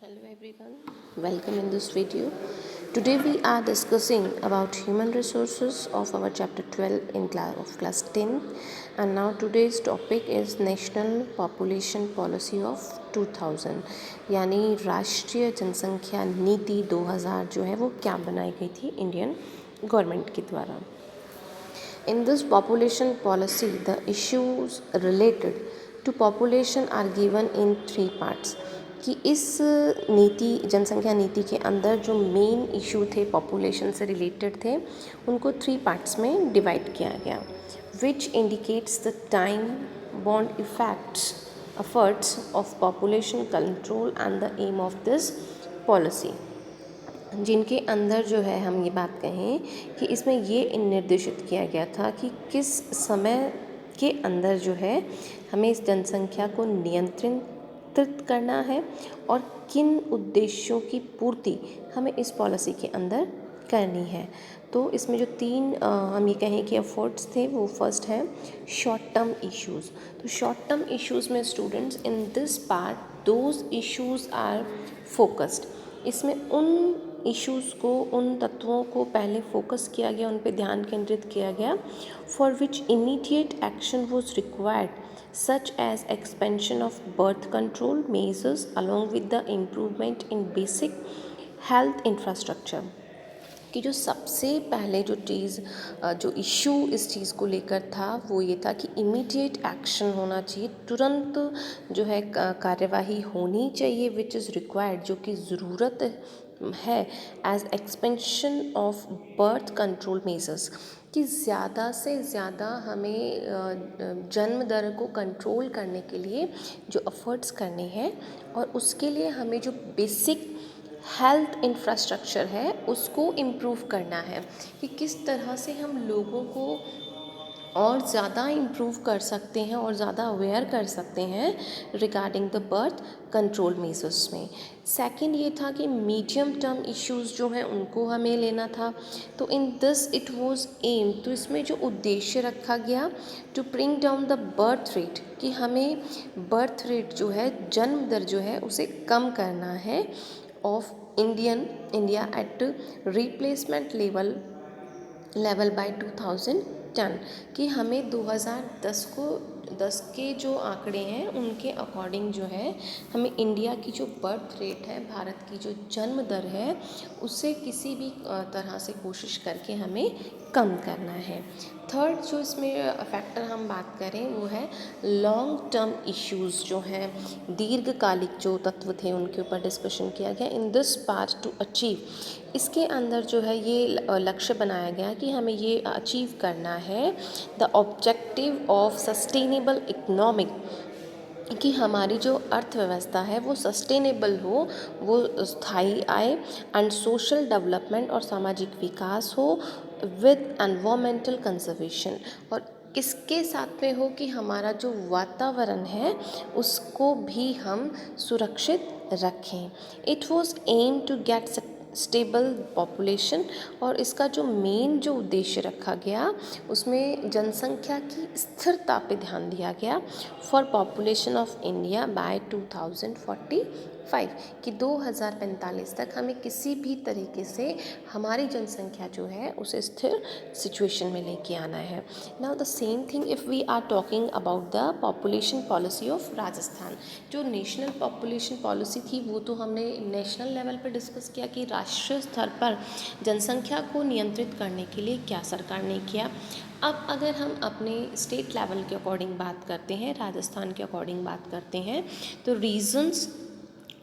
Hello everyone, welcome in this video. Today we are discussing about human resources of our chapter 12 in class 10, and now today's topic is National Population Policy of 2000 यानी राष्ट्रीय जनसंख्या नीति 2000 जो है वो क्या बनाई गई थी इंडियन गवर्नमेंट के द्वारा. In this population policy, the issues related to population are given in three parts. कि इस नीति जनसंख्या नीति के अंदर जो मेन इशू थे पॉपुलेशन से रिलेटेड थे उनको 3 पार्ट्स में डिवाइड किया गया, which indicates the time bound effects efforts of population control and the aim of this policy. जिनके अंदर जो है हम ये बात कहें कि इसमें ये निर्देशित किया गया था कि किस समय के अंदर जो है हमें इस जनसंख्या को नियंत्रित करना है और किन उद्देश्यों की पूर्ति हमें इस पॉलिसी के अंदर करनी है. तो इसमें जो 3 हम ये कहें कि एफर्ट्स थे वो फर्स्ट है शॉर्ट टर्म इश्यूज़. तो शॉर्ट टर्म इश्यूज़ में students in this part those issues are focused. इसमें उन इश्यूज़ को उन तत्वों को पहले फोकस किया गया, उन पे ध्यान केंद्रित किया गया for which immediate action was required such as expansion of birth control measures along with the improvement in basic health infrastructure. कि जो सबसे पहले जो चीज़ जो इशू इस चीज़ को लेकर था वो ये था कि इमीडिएट एक्शन होना चाहिए, तुरंत जो है कार्यवाही होनी चाहिए विच इज़ रिक्वायर्ड, जो कि ज़रूरत है as expansion of birth control measures, कि ज़्यादा से ज़्यादा हमें जन्म दर को कंट्रोल करने के लिए जो एफर्ट्स करने हैं और उसके लिए हमें जो बेसिक हेल्थ इंफ्रास्ट्रक्चर है उसको इम्प्रूव करना है, कि किस तरह से हम लोगों को और ज़्यादा इम्प्रूव कर सकते हैं और ज़्यादा अवेयर कर सकते हैं regarding the birth control measures में. सेकंड ये था कि मीडियम टर्म इश्यूज़ जो हैं उनको हमें लेना था. तो in this it was aim, तो इसमें जो उद्देश्य रखा गया to bring down the birth rate, कि हमें बर्थ रेट जो है जन्म दर जो है उसे कम करना है of India at replacement level by 2010, कि हमें 2010 के जो आंकड़े हैं उनके अकॉर्डिंग जो है हमें इंडिया की जो बर्थ रेट है, भारत की जो जन्म दर है, उसे किसी भी तरह से कोशिश करके हमें कम करना है. थर्ड जो इसमें फैक्टर हम बात करें वो है लॉन्ग टर्म इश्यूज़ जो हैं, दीर्घकालिक जो तत्व थे उनके ऊपर डिस्कशन किया गया. इन दिस पार्ट टू अचीव, इसके अंदर जो है ये लक्ष्य बनाया गया कि हमें ये अचीव करना है the objective of sustainable economic, कि हमारी जो अर्थव्यवस्था है वो सस्टेनेबल हो, वो स्थायी आए, एंड सोशल डेवलपमेंट और सामाजिक विकास हो विद एनवायरमेंटल कंजर्वेशन, और किसके साथ में हो कि हमारा जो वातावरण है उसको भी हम सुरक्षित रखें. It was aim to get stable population, और इसका जो मेन जो उद्देश्य रखा गया उसमें जनसंख्या की स्थिरता पे ध्यान दिया गया for population of India by 2045, कि 2045 तक हमें किसी भी तरीके से हमारी जनसंख्या जो है उसे स्थिर सिचुएशन में लेके आना है. Now the same thing if we are talking about the population policy of Rajasthan. जो नेशनल पॉपुलेशन पॉलिसी थी वो तो हमने नेशनल लेवल पर डिस्कस किया कि राष्ट्रीय स्तर पर जनसंख्या को नियंत्रित करने के लिए क्या सरकार ने किया. अब अगर हम अपने स्टेट लेवल के अकॉर्डिंग बात करते हैं, राजस्थान के अकॉर्डिंग बात करते हैं, तो reasons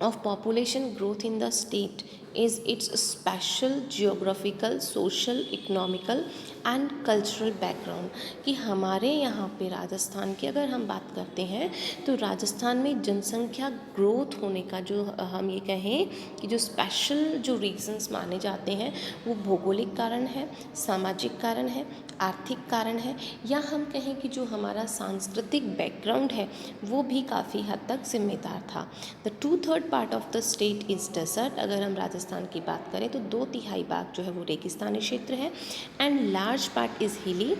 of population growth in the state is its special geographical, social, economical and cultural background, कि हमारे यहाँ पे राजस्थान की अगर हम बात करते हैं तो राजस्थान में जनसंख्या ग्रोथ होने का जो हम ये कहें कि जो स्पेशल जो रीजंस माने जाते हैं वो भौगोलिक कारण है, सामाजिक कारण है, आर्थिक कारण है, या हम कहें कि जो हमारा सांस्कृतिक बैकग्राउंड है वो भी काफ़ी हद तक जिम्मेदार था. The 2/3 part of the state is desert. अगर हम राजस्थान की बात करें तो 2/3 भाग जो है वो रेगिस्तानी क्षेत्र है, एंड लार्ज पार्ट इज़ हिली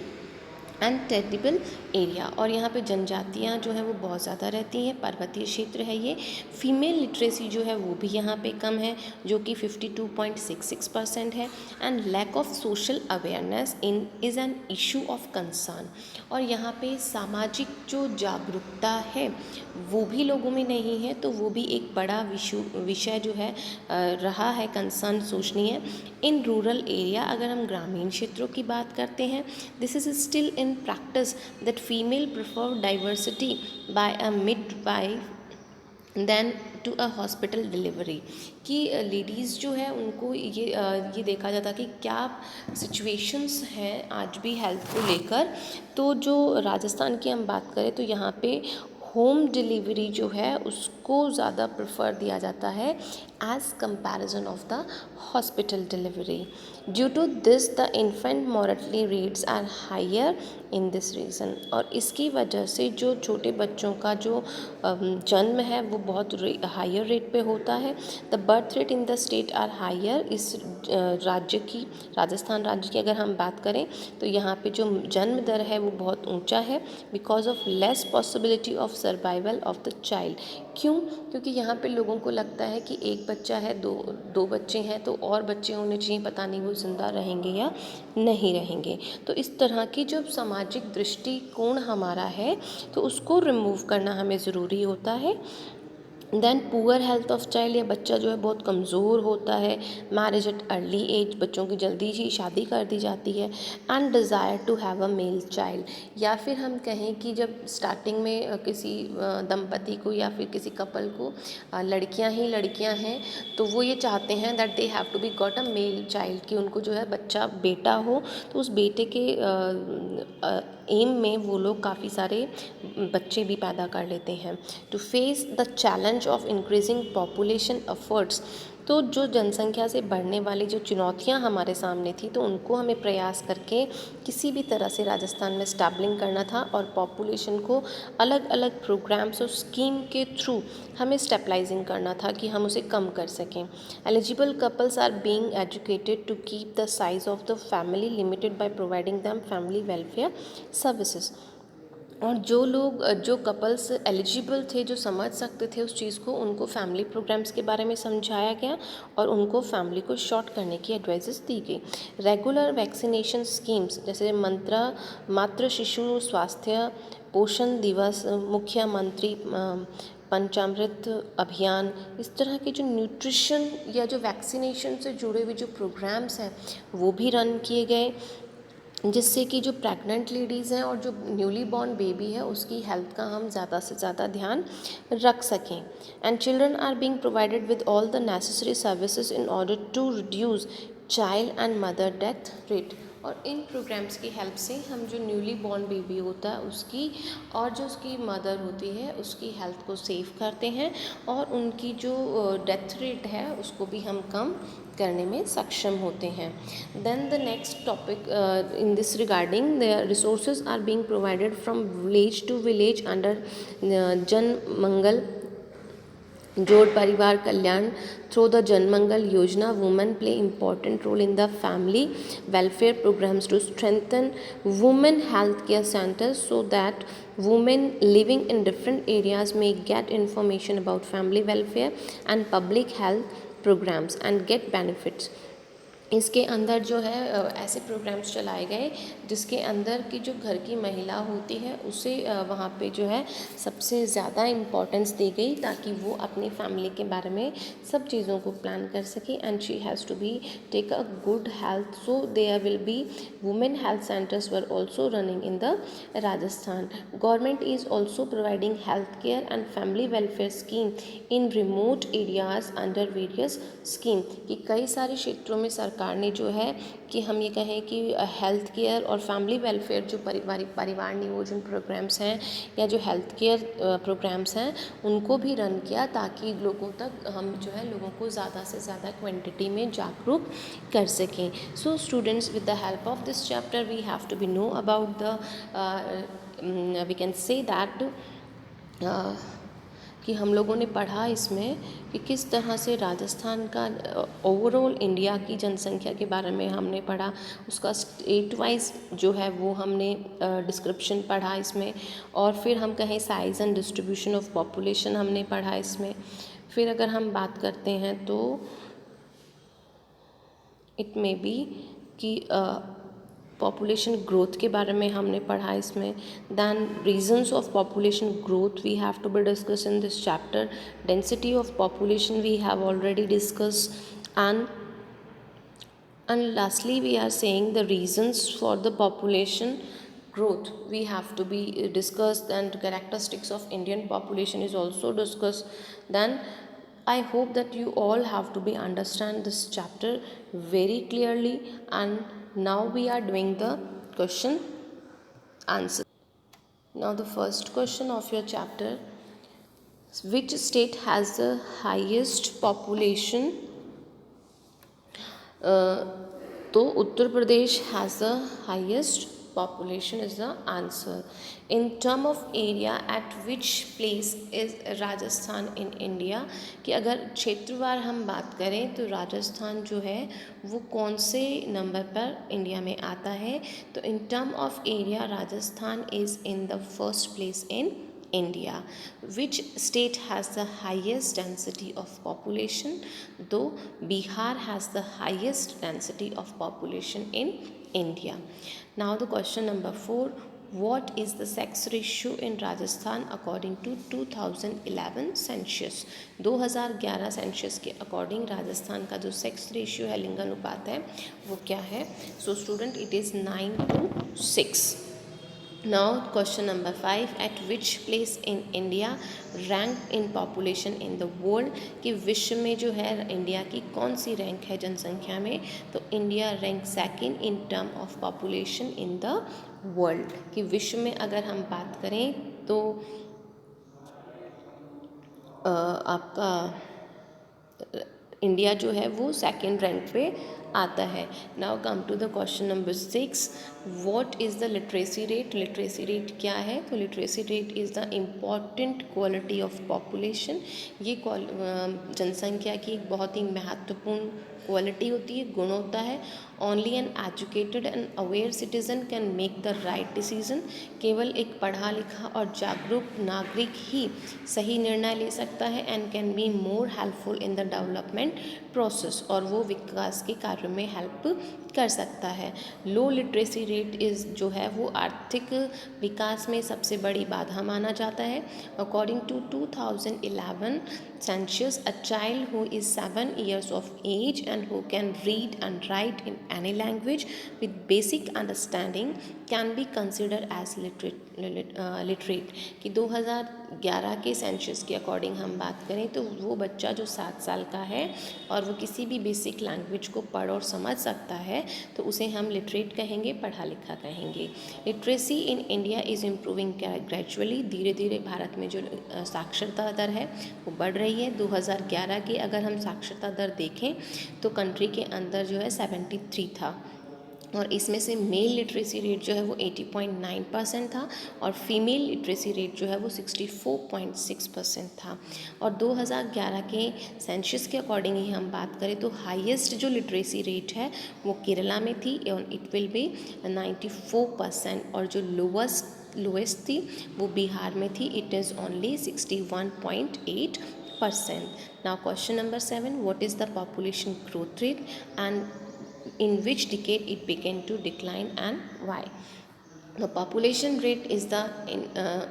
एंड टेरिबल एरिया, और यहाँ पे जनजातियाँ जो हैं वो बहुत ज़्यादा रहती हैं, पर्वतीय क्षेत्र है ये। फीमेल लिटरेसी जो है वो भी यहाँ पे कम है, जो कि 52.66% है। And lack of social awareness in is an issue of concern, और यहाँ पे सामाजिक जो जागरूकता है वो भी लोगों में नहीं है, तो वो भी एक बड़ा विषय जो है रहा है, कंसर्न सोचनीय। इन रूरल एरिया, अगर हम ग्रामीण क्षेत्रों की बात करते हैं, this is still in practice that female prefer diversity by a midwife than to a hospital delivery, कि लेडीज़ जो है उनको ये देखा जाता कि क्या सिचुएशंस हैं आज भी हेल्थ को लेकर। तो जो राजस्थान की हम बात करें तो यहाँ पे होम डिलीवरी जो है उसको ज़्यादा प्रेफर दिया जाता है as comparison of the hospital delivery. Due to this the infant mortality rates are higher in this region, और इसकी वजह से जो छोटे बच्चों का जो जन्म है वो बहुत हायर रेट पे होता है। The birth rate in the state are higher, इस राज्य की, राजस्थान राज्य की अगर हम बात करें तो यहाँ पे जो जन्म दर है वो बहुत ऊंचा है, because of less possibility of survival of the child. क्यों? क्योंकि यहाँ पे लोगों को लगता है कि एक बच्चा है, दो बच्चे हैं तो और बच्चे होने चाहिए, पता नहीं वो ज़िंदा रहेंगे या नहीं रहेंगे। तो इस तरह की जो सामाजिक दृष्टिकोण हमारा है तो उसको रिमूव करना हमें ज़रूरी होता है। Then poor health of child, या बच्चा जो है बहुत कमज़ोर होता है। मैरिज एट अर्ली एज, बच्चों की जल्दी ही शादी कर दी जाती है। And desire to have a male child, या फिर हम कहें कि जब स्टार्टिंग में किसी दंपति को या फिर किसी कपल को लड़कियां ही लड़कियां हैं तो वो ये चाहते हैं that they have to be got a male child, कि उनको जो है बच्चा बेटा हो, तो उस बेटे के एम में वो लोग काफ़ी सारे बच्चे भी पैदा कर लेते हैं। To face the challenge of increasing population efforts, तो जो जनसंख्या से बढ़ने वाली जो चुनौतियां हमारे सामने थी तो उनको हमें प्रयास करके किसी भी तरह से राजस्थान में स्टैबलिंग करना था, और पॉपुलेशन को अलग अलग प्रोग्राम्स और स्कीम के थ्रू हमें स्टेबलाइजिंग करना था कि हम उसे कम कर सकें। Eligible couples are being educated to keep the size of the family limited by providing them family welfare services, और जो कपल्स एलिजिबल थे, जो समझ सकते थे उस चीज़ को, उनको फैमिली प्रोग्राम्स के बारे में समझाया गया और उनको फैमिली को शॉर्ट करने की एडवाइसेस दी गई। रेगुलर वैक्सीनेशन स्कीम्स जैसे मातृ शिशु स्वास्थ्य पोषण दिवस, मुख्यमंत्री पंचामृत अभियान, इस तरह के जो न्यूट्रिशन या जो वैक्सीनेशन से जुड़े हुए जो प्रोग्राम्स हैं वो भी रन किए गए, जिससे कि जो प्रेग्नेंट लेडीज़ हैं और जो न्यूली बॉर्न बेबी है उसकी हेल्थ का हम ज़्यादा से ज़्यादा ध्यान रख सकें। And children are being provided with all the necessary services in order to reduce child and mother death rate, और इन प्रोग्राम्स की हेल्प से हम जो न्यूली बॉर्न बेबी होता है उसकी और जो उसकी मदर होती है उसकी हेल्थ को सेव करते हैं, और उनकी जो डेथ रेट है उसको भी हम कम करने में सक्षम होते हैं। Then the next topic in this regarding, the resources are being provided from village to village under Jan Mangal जोड़ परिवार कल्याण through the Janmangal Yojana. Women play important role in the family welfare programs to strengthen women health care centers so that women living in different areas may get information about family welfare and public health programs and get benefits। इसके अंदर जो है ऐसे programmes चलाए गए जिसके अंदर की जो घर की महिला होती है उसे वहाँ पे जो है सबसे ज़्यादा इम्पोर्टेंस दी गई ताकि वो अपनी फैमिली के बारे में सब चीज़ों को प्लान कर सके, and she has to be take a good health, so there will be women health centres were also running in the Rajasthan. Government is also providing health care and family welfare scheme in remote areas under various scheme, कि कई सारे क्षेत्रों में सरकार ने जो है कि हम ये कहें कि हेल्थ केयर और फैमिली वेलफेयर जो परिवार नियोजन प्रोग्राम्स हैं या जो हेल्थ केयर प्रोग्राम्स हैं उनको भी रन किया ताकि लोगों तक हम जो है लोगों को ज़्यादा से ज़्यादा क्वांटिटी में जागरूक कर सकें। So students, with the help of this chapter we have to be know about the we can say that कि हम लोगों ने पढ़ा इसमें कि किस तरह से राजस्थान का ओवरऑल इंडिया की जनसंख्या के बारे में हमने पढ़ा, उसका स्टेट वाइज जो है वो हमने डिस्क्रिप्शन पढ़ा इसमें, और फिर हम कहें size and distribution of population हमने पढ़ा इसमें। फिर अगर हम बात करते हैं तो इट मे बी कि पॉपुलेशन ग्रोथ के बारे में हमने पढ़ा इसमें। Then reasons of population growth we have to be discuss in this chapter. Density of population we have already discuss, and lastly we are saying the reasons for the population growth we have to be discussed, and characteristics of Indian population is also discussed. Then I hope that you all have to be understand this chapter very clearly, and now we are doing the question answer. Now the first question of your chapter: which state has the highest population? तो Uttar Pradesh has the highest population is the answer. In term of area, at which place is Rajasthan in India? कि अगर क्षेत्रवार हम बात करें तो राजस्थान जो है वो कौन से नंबर पर इंडिया में आता है, तो in term of area Rajasthan is in the first place in India. Which state has the highest density of population? Though Bihar has the highest density of population in India. Now the question number 4: what is the sex ratio in Rajasthan according to 2011 census? 2011 census के according Rajasthan का जो sex ratio है, लिंगानुपात है, वो क्या है? So student, it is 9:6. Now question number 5: at which place in India rank in population in the world? कि विश्व में जो है इंडिया की कौन सी रैंक है जनसंख्या में? तो India rank second in term of population in the world. कि विश्व में अगर हम बात करें तो आपका इंडिया जो है वो सेकंड रैंक पे आता है। Now come to the question number 6: what is the literacy rate? Literacy rate क्या है? तो literacy rate is the important quality of population. ये जनसंख्या की एक बहुत ही महत्वपूर्ण क्वालिटी होती है, गुण होता है। Only an educated and aware citizen can make the right decision. केवल एक पढ़ा लिखा और जागरूक नागरिक ही सही निर्णय ले सकता है, and can be more helpful in the development process, और वो विकास के कार्य में हेल्प कर सकता है। लो लिटरेसी रेट इज़ जो है वो आर्थिक विकास में सबसे बड़ी बाधा माना जाता है। According to 2011 census, a child who is 7 years of age and who can read and write in any language with basic understanding can be considered as literate. कि 2011 के सेंसस के अकॉर्डिंग हम बात करें तो वो बच्चा जो 7 साल का है और वो किसी भी बेसिक लैंग्वेज को पढ़ और समझ सकता है तो उसे हम लिटरेट कहेंगे, पढ़ा लिखा कहेंगे। Literacy in India is improving gradually. धीरे धीरे भारत में जो साक्षरता दर है वो बढ़ रही है। 2011 के अगर हम साक्षरता दर देखें तो कंट्री के अंदर जो है 73 था, और इसमें से मेल लिटरेसी रेट जो है वो 80.9% था और फीमेल लिटरेसी रेट जो है वो 64.6% था। और 2011 के सेंसस के अकॉर्डिंग ही हम बात करें तो हाईएस्ट जो लिटरेसी रेट है वो केरला में थी और इट विल बी 94%, और जो लोएस्ट थी वो बिहार में थी, it is only 61.8%. Now question number 7: what is the population growth rate and in which decade it began to decline and why? The population rate is the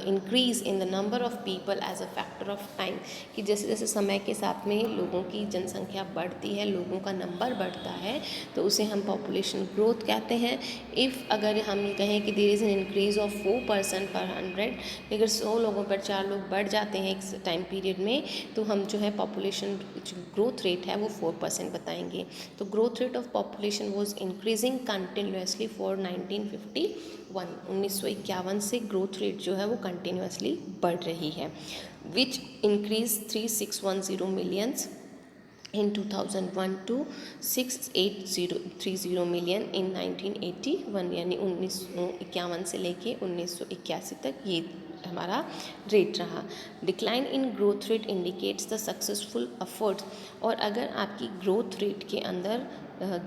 increase in the number of people as a factor of time. कि जैसे जैसे समय के साथ में लोगों की जनसंख्या बढ़ती है, लोगों का नंबर बढ़ता है, तो उसे हम पॉपुलेशन ग्रोथ कहते हैं। इफ़ अगर हम कहें कि there is an increase of 4% per 100, अगर 100 लोगों पर 4 लोग बढ़ जाते हैं एक टाइम पीरियड में, तो हम जो है पॉपुलेशन ग्रोथ रेट है वो 4% बताएंगे। तो growth rate of population was increasing continuously for 1951 से ग्रोथ रेट जो है वो कंटिन्यूसली बढ़ रही है, which increase 3610 millions in 2001 to 6830 million in 1981, यानी 1951 से लेके 1981 तक ये हमारा रेट रहा। Decline in growth rate indicates the successful efforts, और अगर आपकी ग्रोथ रेट के अंदर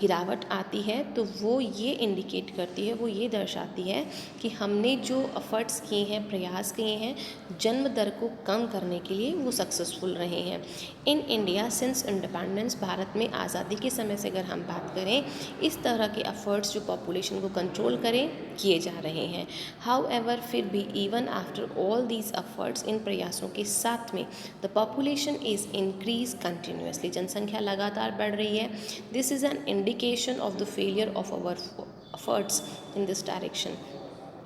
गिरावट आती है तो वो ये इंडिकेट करती है, वो ये दर्शाती है कि हमने जो एफर्ट्स किए हैं, प्रयास किए हैं जन्म दर को कम करने के लिए, वो सक्सेसफुल रहे हैं। In India since independence, Bharat में आज़ादी के समय से अगर हम बात करें, इस तरह के एफर्ट्स जो पॉपुलेशन को कंट्रोल करें किए जा रहे हैं। हाउएवर, फिर भी even after all these efforts, इन प्रयासों के साथ में the population is increase continuously, जनसंख्या लगातार बढ़ रही है। This is an indication of the failure of our efforts in this direction,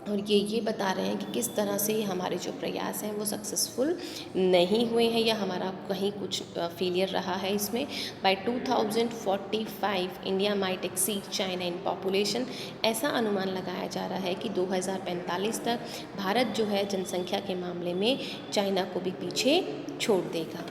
और ये बता रहे हैं कि किस तरह से हमारे जो प्रयास हैं वो सक्सेसफुल नहीं हुए हैं, या हमारा कहीं कुछ फेलियर रहा है इसमें। By 2045 India might exceed China in population, ऐसा अनुमान लगाया जा रहा है कि 2045 तक भारत जो है जनसंख्या के मामले में चाइना को भी पीछे छोड़ देगा।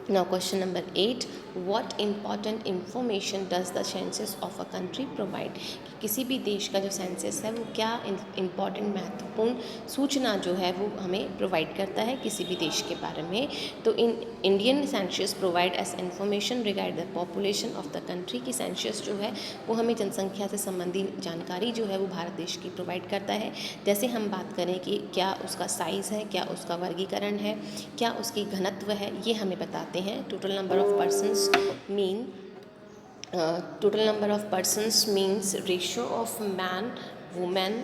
Now question number 8, what important information does the census of a country provide? कि किसी भी देश का जो सेंसस है वो क्या इम्पॉर्टेंट महत्वपूर्ण सूचना जो है वो हमें प्रोवाइड करता है किसी भी देश के बारे में। तो Indian census provide S information regard the population of the country, की सेंसस जो है वो हमें जनसंख्या से संबंधित जानकारी जो है वो भारत देश की प्रोवाइड करता है। जैसे हम बात करें कि क्या उसका साइज़ है, क्या उसका वर्गीकरण है, क्या उसकी घनत्व है, ये हमें बताते हैं। Total number of persons means ratio of man, women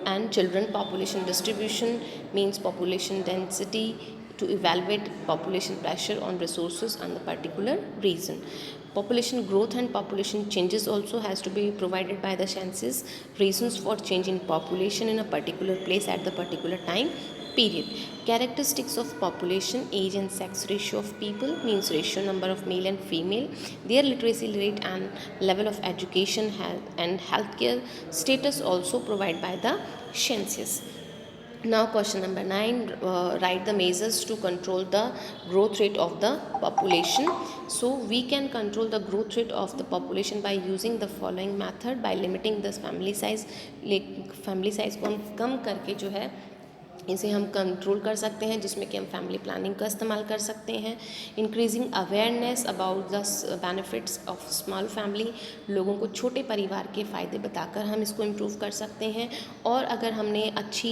and children. Population distribution means population density to evaluate population pressure on resources and the particular region. Population growth and population changes also has to be provided by the census. Reasons for change in population in a particular place at the particular time period. Characteristics of population, age and sex ratio of people means ratio number of male and female, their literacy rate and level of education, health and healthcare status also provided by the census. Now question number 9, write the measures to control the growth rate of the population. So we can control the growth rate of the population by using the following method, by limiting the family size को हम कम करके जो है इसे हम control कर सकते हैं, जिसमें कि हम फैमिली प्लानिंग का इस्तेमाल कर सकते हैं। Increasing awareness about the benefits of small family, लोगों को छोटे परिवार के फ़ायदे बताकर हम इसको इम्प्रूव कर सकते हैं। और अगर हमने अच्छी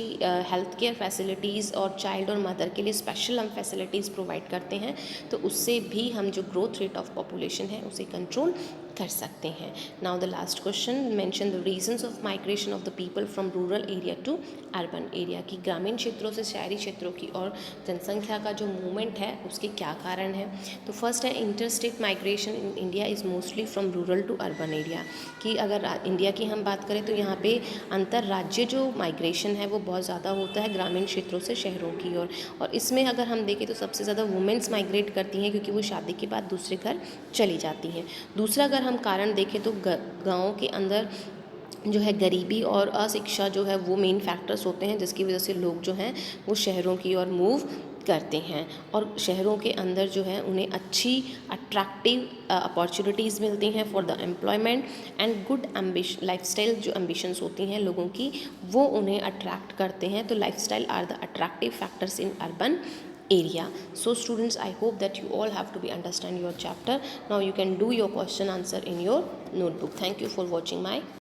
हेल्थ केयर फैसिलिटीज़ और चाइल्ड और मदर के लिए स्पेशल हम फैसिलिटीज़ प्रोवाइड करते हैं, तो उससे भी हम जो ग्रोथ रेट ऑफ पॉपुलेशन है उसे कंट्रोल कर सकते हैं। Now the last question, mention the reasons of migration of the people from rural area to urban area, की ग्रामीण क्षेत्रों से शहरी क्षेत्रों की और जनसंख्या का जो मूवमेंट है उसके क्या कारण है। तो फर्स्ट है inter state migration in India is mostly from rural to urban area, कि अगर इंडिया की हम बात करें तो यहाँ पे अंतर राज्य जो माइग्रेशन है वो बहुत ज़्यादा होता है ग्रामीण क्षेत्रों से शहरों की ओर। और इसमें अगर हम देखें तो सबसे ज़्यादा वुमेन्स माइग्रेट करती हैं, क्योंकि वो शादी के बाद दूसरे घर चली जाती हैं। दूसरा अगर हम कारण देखें तो गाँवों के अंदर जो है गरीबी और अशिक्षा जो है वो मेन फैक्टर्स होते हैं, जिसकी वजह से लोग जो हैं वो शहरों की ओर मूव करते हैं। और शहरों के अंदर जो है उन्हें अच्छी अट्रैक्टिव अपॉर्चुनिटीज़ मिलती हैं for the employment and good lifestyle, जो एम्बिशंस होती हैं लोगों की वो उन्हें अट्रैक्ट करते हैं। तो lifestyle are the attractive factors in urban area. So students, I hope that you all have to be understand your chapter. Now you can do your question answer in your notebook. Thank you for watching my